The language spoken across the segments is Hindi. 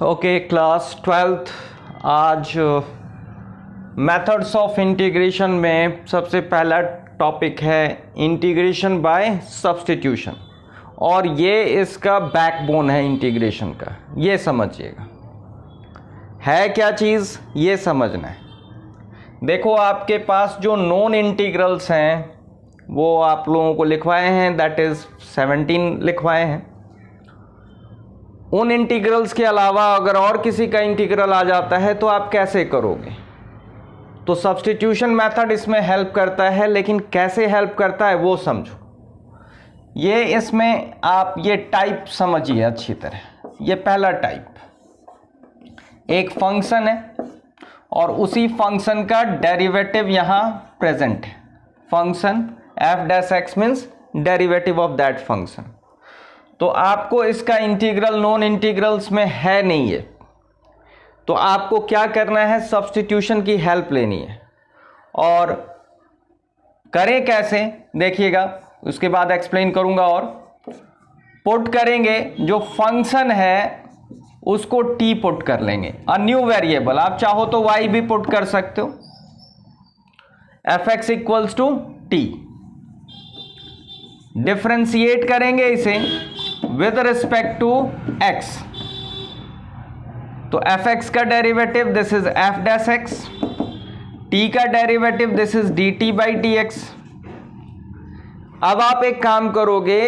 ओके क्लास 12th आज मेथड्स ऑफ इंटीग्रेशन में सबसे पहला टॉपिक है इंटीग्रेशन बाय सब्स्टिट्यूशन और ये इसका बैकबोन है इंटीग्रेशन का। ये समझिएगा है क्या चीज़, ये समझना है। देखो आपके पास जो नॉन इंटीग्रल्स हैं वो आप लोगों को लिखवाए हैं, दैट इज़ 17 लिखवाए हैं। उन इंटीग्रल्स के अलावा अगर और किसी का इंटीग्रल आ जाता है तो आप कैसे करोगे? तो सब्स्टिट्यूशन मेथड इसमें हेल्प करता है, लेकिन कैसे हेल्प करता है वो समझो। ये इसमें आप ये टाइप समझिए अच्छी तरह। ये पहला टाइप, एक फंक्शन है और उसी फंक्शन का डेरिवेटिव यहाँ प्रेजेंट है। Function F dash x means derivative of that function. तो आपको इसका इंटीग्रल नॉन इंटीग्रल्स में है नहीं है, तो आपको क्या करना है, सब्स्टिट्यूशन की हेल्प लेनी है। और करें कैसे देखिएगा, उसके बाद एक्सप्लेन करूंगा। और पुट करेंगे, जो फंक्शन है उसको टी पुट कर लेंगे, अ न्यू वेरिएबल। आप चाहो तो वाई भी पुट कर सकते हो, F x equals to T. Differentiate करेंगे इसे विद रिस्पेक्ट टू x। तो एफ एक्स का derivative this is F dash x, t का derivative this is D T by D x. अब आप एक काम करोगे,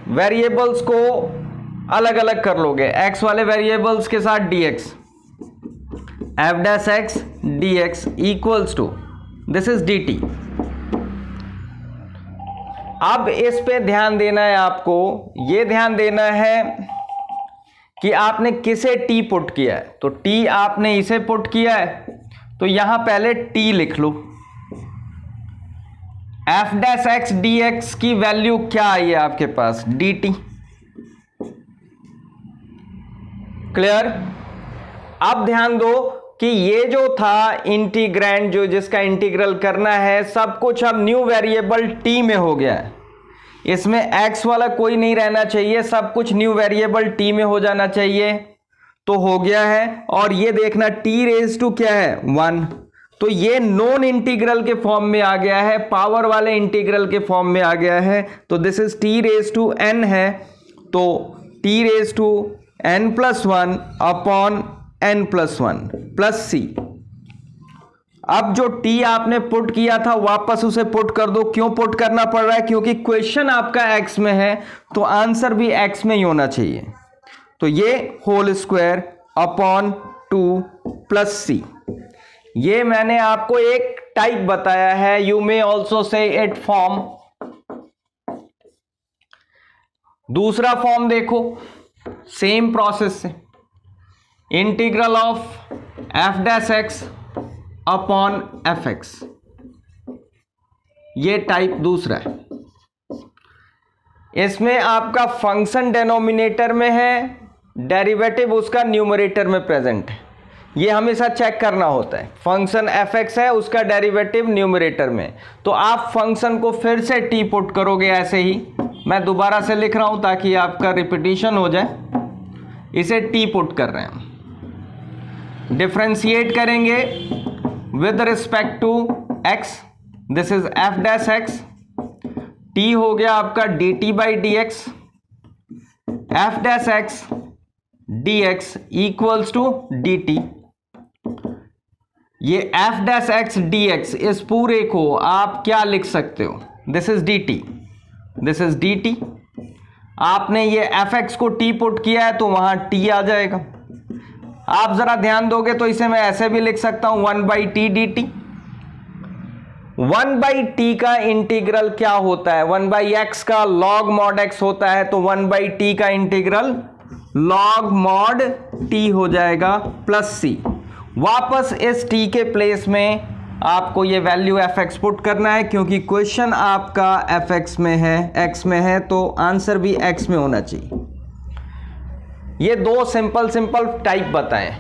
वेरिएबल्स को अलग अलग कर लोगे, x वाले वेरिएबल्स के साथ dx, F dash x D x equals to this is D T. अब इस पे ध्यान देना है आपको, ये ध्यान देना है कि आपने किसे टी पुट किया है। तो टी आपने इसे पुट किया है, तो यहां पहले टी लिख लो। F dash x D X की वैल्यू क्या आई है आपके पास, डी टी। क्लियर? अब ध्यान दो कि ये जो था इंटीग्रैंड, जो जिसका इंटीग्रल करना है, सब कुछ अब न्यू वेरिएबल टी में हो गया है। इसमें x वाला कोई नहीं रहना चाहिए, सब कुछ न्यू वेरिएबल टी में हो जाना चाहिए। तो हो गया है। और ये देखना t रेज टू क्या है, 1। तो ये नॉन इंटीग्रल के फॉर्म में आ गया है, पावर वाले इंटीग्रल के फॉर्म में आ गया है। तो this is t raise to n है, तो t raise to n plus 1 upon n plus 1 plus c। अब जो t आपने पुट किया था वापस उसे पुट कर दो। क्यों पुट करना पड़ रहा है? क्योंकि क्वेश्चन आपका x में है, तो आंसर भी x में ही होना चाहिए। तो ये whole square upon 2 plus c। ये मैंने आपको एक टाइप बताया है, you may also say it form. दूसरा फॉर्म देखो, सेम प्रोसेस से, integral of F dash x upon F x. ये टाइप दूसरा है। इसमें आपका फंक्शन डेनोमिनेटर में है, डेरिवेटिव उसका न्यूमरेटर में प्रेजेंट है। ये हमेशा चेक करना होता है। फंक्शन एफ एक्स है, उसका डेरिवेटिव न्यूमरेटर में, तो आप फंक्शन को फिर से टी पुट करोगे। ऐसे ही मैं दोबारा से लिख रहा हूं ताकि आपका रिपीटिशन हो जाए। इसे टी पुट कर रहे हैं, डिफरेंशिएट करेंगे with respect to x, this is F dash x. t हो गया आपका D T by D X, F dash x D x equals to D T. ये F dash x D X, इस पूरे को आप क्या लिख सकते हो, this is D T, this is D T. आपने ये एफ एक्स को t पुट किया है तो वहां t आ जाएगा। आप जरा ध्यान दोगे तो इसे मैं ऐसे भी लिख सकता हूं, 1 by T D T. 1 by T का इंटीग्रल क्या होता है, 1 बाई एक्स का लॉग मॉड एक्स होता है, तो 1 बाई टी का इंटीग्रल लॉग मॉड टी हो जाएगा प्लस सी। वापस इस टी के प्लेस में आपको ये वैल्यू एफ एक्स पुट करना है, क्योंकि क्वेश्चन आपका एफ एक्स में है, एक्स में है, तो आंसर भी एक्स में होना चाहिए। ये दो सिंपल टाइप बताएं।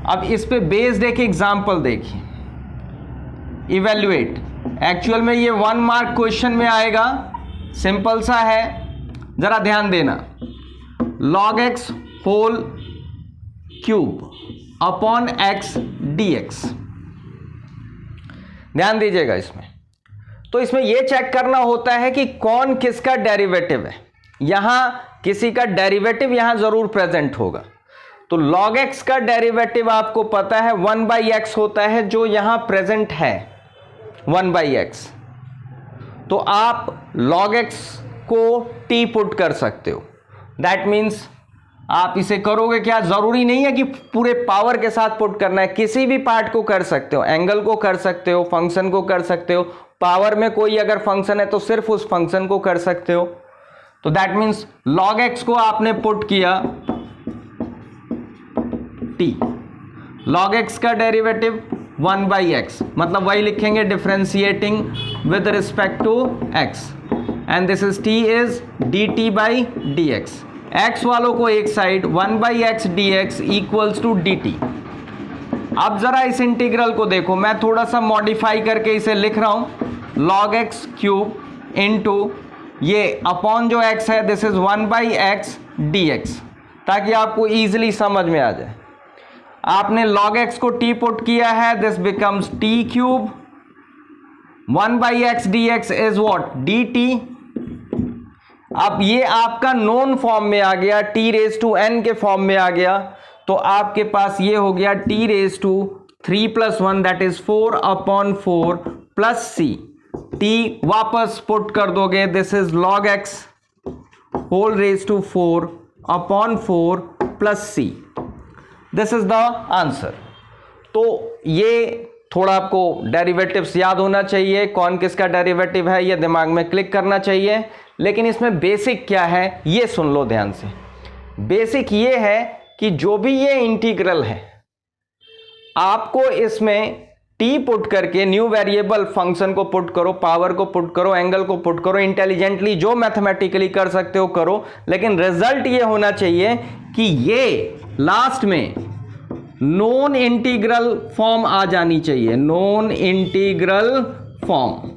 अब इस पे बेस्ड एक एग्जांपल देखिए, इवैल्यूएट। एक्चुअल में ये 1 मार्क क्वेश्चन में आएगा, सिंपल सा है, जरा ध्यान देना। log x whole cube upon x dx। ध्यान दीजिएगा इसमें। तो इसमें यह चेक करना होता है कि कौन किसका डेरिवेटिव है। यहां किसी का डेरिवेटिव यहां जरूर प्रेजेंट होगा। तो log x का डेरिवेटिव आपको पता है 1/x होता है, जो यहां प्रेजेंट है 1/x। तो आप log x को t पुट कर सकते हो। दैट मीन्स आप इसे करोगे क्या, जरूरी नहीं है कि पूरे पावर के साथ पुट करना है, किसी भी पार्ट को कर सकते हो, एंगल को कर सकते हो, फंक्शन को कर सकते हो, पावर में कोई अगर फंक्शन है तो सिर्फ उस फंक्शन को कर सकते हो। तो दैट मीन्स log x को आपने पुट किया t, log x का डेरिवेटिव 1/x, मतलब वही लिखेंगे differentiating with respect to x, and this is t is dt/dx। x वालों को एक side 1/x dx equals to dt। अब जरा इस इंटीग्रल को देखो, मैं थोड़ा सा मॉडिफाई करके इसे लिख रहा हूं log x क्यूब इंटू ये अपॉन जो x है दिस इज 1/x dx, ताकि आपको इजीली समझ में आ जाए। आपने log x को t पुट किया है, this becomes t cube 1/x dx is what dt। अब ये आपका नोन फॉर्म में आ गया, t रेज टू n के फॉर्म में आ गया। तो आपके पास ये हो गया t raise to 3 + 1 that is 4/4 plus c। t वापस पुट कर दोगे, this is log x whole raise to 4/4 plus c। This is the answer. तो ये थोड़ा आपको डेरिवेटिव्स याद होना चाहिए, कौन किसका डेरिवेटिव है ये दिमाग में क्लिक करना चाहिए। लेकिन इसमें बेसिक क्या है ये सुन लो ध्यान से। बेसिक ये है कि जो भी ये इंटीग्रल है, आपको इसमें t पुट करके न्यू वेरिएबल फंक्शन को पुट करो, पावर को पुट करो, एंगल को पुट करो, इंटेलिजेंटली जो मैथमेटिकली कर सकते हो करो, लेकिन रिजल्ट ये होना चाहिए कि ये लास्ट में नॉन इंटीग्रल फॉर्म आ जानी चाहिए, नॉन इंटीग्रल फॉर्म।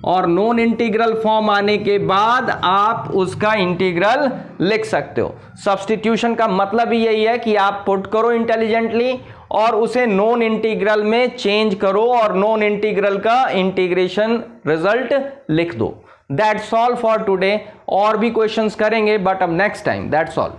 और नॉन इंटीग्रल फॉर्म आने के बाद आप उसका इंटीग्रल लिख सकते हो। सब्स्टिट्यूशन का मतलब ही यही है कि आप पुट करो इंटेलिजेंटली और उसे नॉन इंटीग्रल में चेंज करो और नॉन इंटीग्रल का इंटीग्रेशन रिजल्ट लिख दो। That's all for today. और भी क्वेश्चंस करेंगे बट अब नेक्स्ट टाइम। That's all.